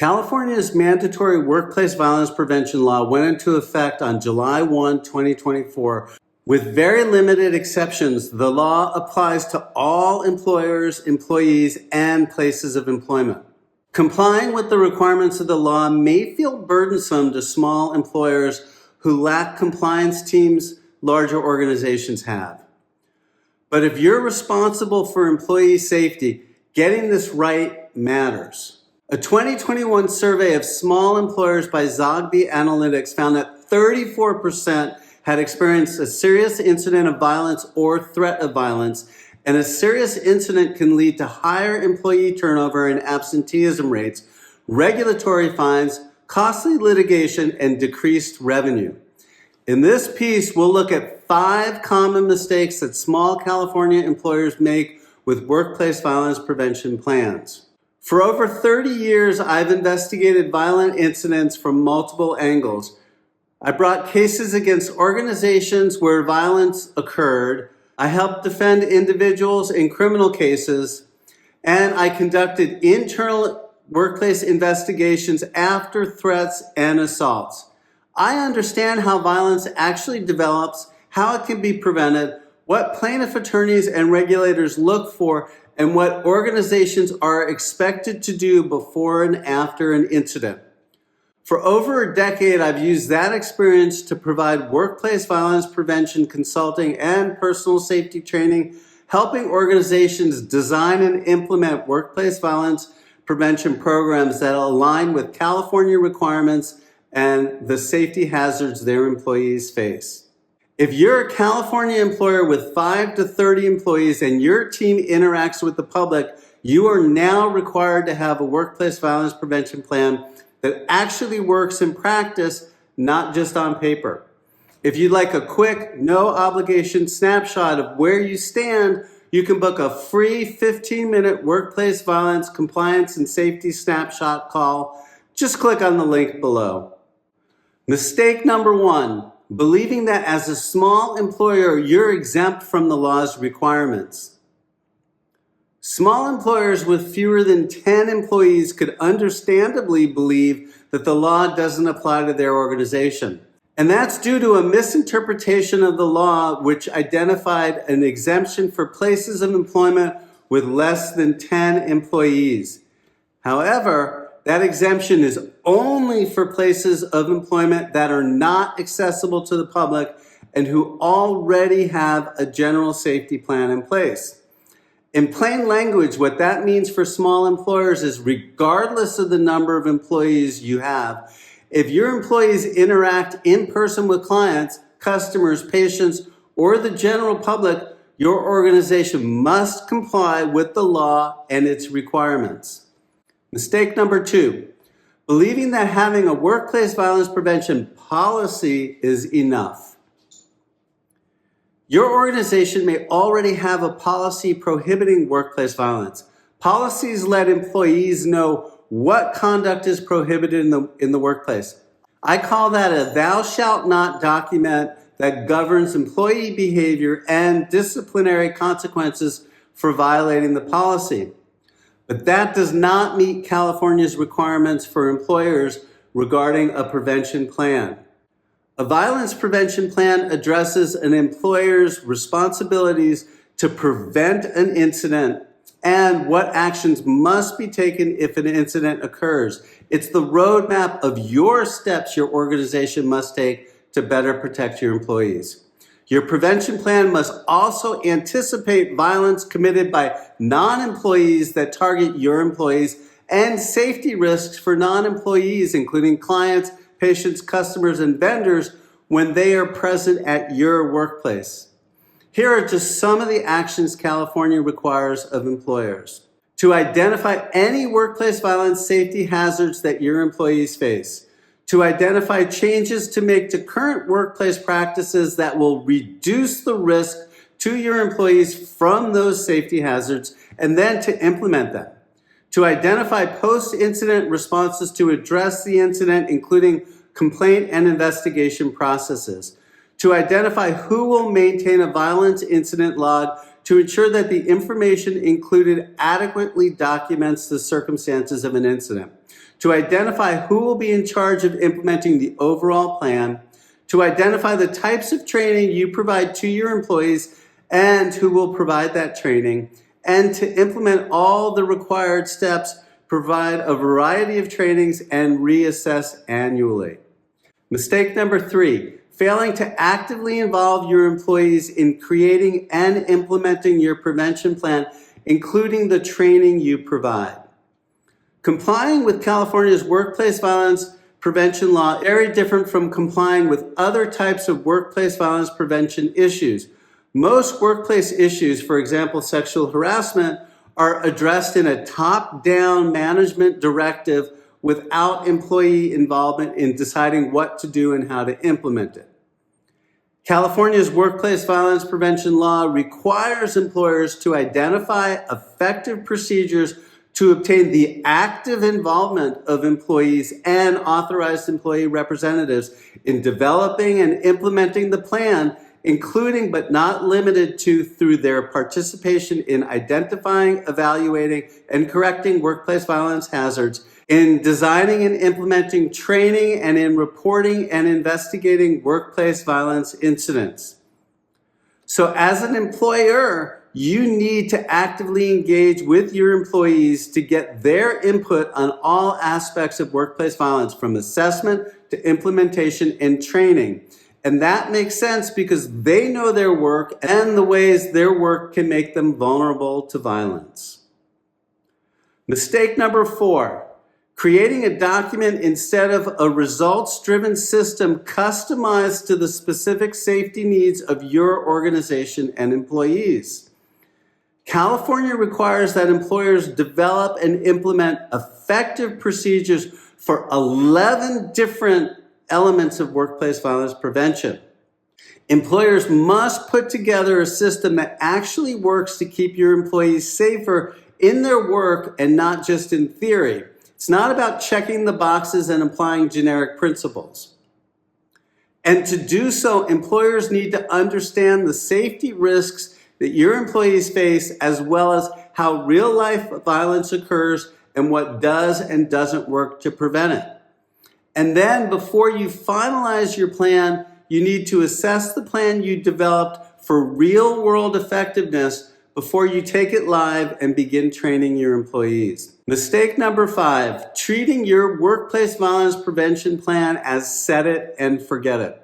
California's mandatory workplace violence prevention law went into effect on July 1, 2024. With very limited exceptions, the law applies to all employers, employees, and places of employment. Complying with the requirements of the law may feel burdensome to small employers who lack compliance teams larger organizations have. But if you're responsible for employee safety, getting this right matters. A 2021 survey of small employers by Zogby Analytics found that 34% had experienced a serious incident of violence or threat of violence, and a serious incident can lead to higher employee turnover and absenteeism rates, regulatory fines, costly litigation, and decreased revenue. In this piece, we'll look at 5 common mistakes that small California employers make with workplace violence prevention plans. For over 30 years, I've investigated violent incidents from multiple angles. I brought cases against organizations where violence occurred. I helped defend individuals in criminal cases, and I conducted internal workplace investigations after threats and assaults. I understand how violence actually develops, how it can be prevented, what plaintiff attorneys and regulators look for, and what organizations are expected to do before and after an incident. For over a decade, I've used that experience to provide workplace violence prevention consulting and personal safety training, helping organizations design and implement workplace violence prevention programs that align with California requirements and the safety hazards their employees face. If you're a California employer with 5 to 30 employees and your team interacts with the public, you are now required to have a workplace violence prevention plan that actually works in practice, not just on paper. If you'd like a quick, no obligation snapshot of where you stand, you can book a free 15-minute workplace violence compliance and safety snapshot call. Just click on the link below. Mistake number 1, believing that as a small employer, you're exempt from the law's requirements. Small employers with fewer than 10 employees could understandably believe that the law doesn't apply to their organization. And that's due to a misinterpretation of the law, which identified an exemption for places of employment with less than 10 employees. However, that exemption is only for places of employment that are not accessible to the public and who already have a general safety plan in place. In plain language, what that means for small employers is regardless of the number of employees you have, if your employees interact in person with clients, customers, patients, or the general public, your organization must comply with the law and its requirements. Mistake number 2, believing that having a workplace violence prevention policy is enough. Your organization may already have a policy prohibiting workplace violence. Policies let employees know what conduct is prohibited in the workplace. I call that a thou shalt not document that governs employee behavior and disciplinary consequences for violating the policy. But that does not meet California's requirements for employers regarding a prevention plan. A violence prevention plan addresses an employer's responsibilities to prevent an incident and what actions must be taken if an incident occurs. It's the roadmap of your steps your organization must take to better protect your employees. Your prevention plan must also anticipate violence committed by non-employees that target your employees and safety risks for non-employees, including clients, patients, customers, and vendors when they are present at your workplace. Here are just some of the actions California requires of employers. To identify any workplace violence safety hazards that your employees face. To identify changes to make to current workplace practices that will reduce the risk to your employees from those safety hazards, and then to implement them. To identify post-incident responses to address the incident, including complaint and investigation processes. To identify who will maintain a violence incident log to ensure that the information included adequately documents the circumstances of an incident. to identify who will be in charge of implementing the overall plan, to identify the types of training you provide to your employees and who will provide that training, and to implement all the required steps, provide a variety of trainings, and reassess annually. Mistake number 3, failing to actively involve your employees in creating and implementing your prevention plan, including the training you provide. Complying with California's workplace violence prevention law is very different from complying with other types of workplace violence prevention issues. Most workplace issues, for example, sexual harassment, are addressed in a top-down management directive without employee involvement in deciding what to do and how to implement it. California's workplace violence prevention law requires employers to identify effective procedures to obtain the active involvement of employees and authorized employee representatives in developing and implementing the plan, including but not limited to through their participation in identifying, evaluating, and correcting workplace violence hazards, in designing and implementing training, and in reporting and investigating workplace violence incidents. So as an employer, you need to actively engage with your employees to get their input on all aspects of workplace violence, from assessment to implementation and training. And that makes sense because they know their work and the ways their work can make them vulnerable to violence. Mistake number 4, creating a document instead of a results-driven system customized to the specific safety needs of your organization and employees. California requires that employers develop and implement effective procedures for 11 different elements of workplace violence prevention. Employers must put together a system that actually works to keep your employees safer in their work and not just in theory. It's not about checking the boxes and applying generic principles. And to do so, employers need to understand the safety risks that your employees face, as well as how real-life violence occurs and what does and doesn't work to prevent it. And then before you finalize your plan, you need to assess the plan you developed for real-world effectiveness before you take it live and begin training your employees. Mistake number 5, treating your workplace violence prevention plan as set it and forget it.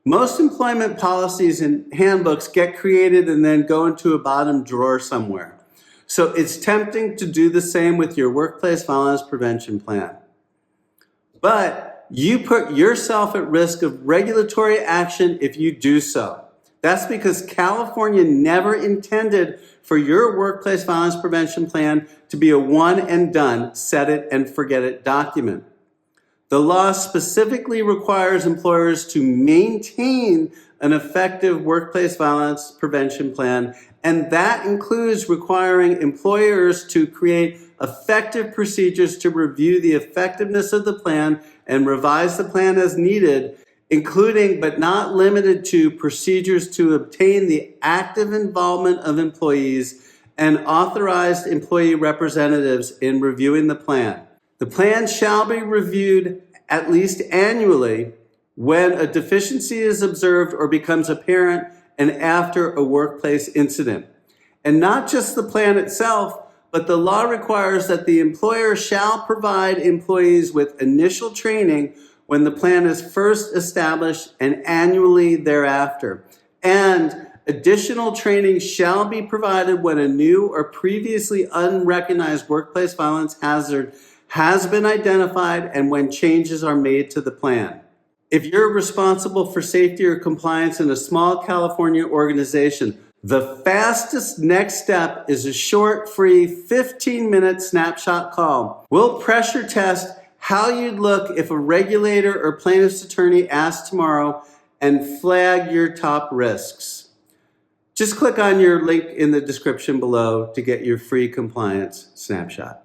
Most employment policies and handbooks get created and then go into a bottom drawer somewhere. So it's tempting to do the same with your workplace violence prevention plan. But you put yourself at risk of regulatory action if you do so. That's because California never intended for your workplace violence prevention plan to be a one and done, set it and forget it document. The law specifically requires employers to maintain an effective workplace violence prevention plan, and that includes requiring employers to create effective procedures to review the effectiveness of the plan and revise the plan as needed, including but not limited to procedures to obtain the active involvement of employees and authorized employee representatives in reviewing the plan. The plan shall be reviewed at least annually when a deficiency is observed or becomes apparent and after a workplace incident. And not just the plan itself, but the law requires that the employer shall provide employees with initial training when the plan is first established and annually thereafter. And additional training shall be provided when a new or previously unrecognized workplace violence hazard has been identified and when changes are made to the plan. If you're responsible for safety or compliance in a small California organization, the fastest next step is a short, free 15-minute snapshot call. We'll pressure test how you'd look if a regulator or plaintiff's attorney asked tomorrow and flag your top risks. Just click on your link in the description below to get your free compliance snapshot.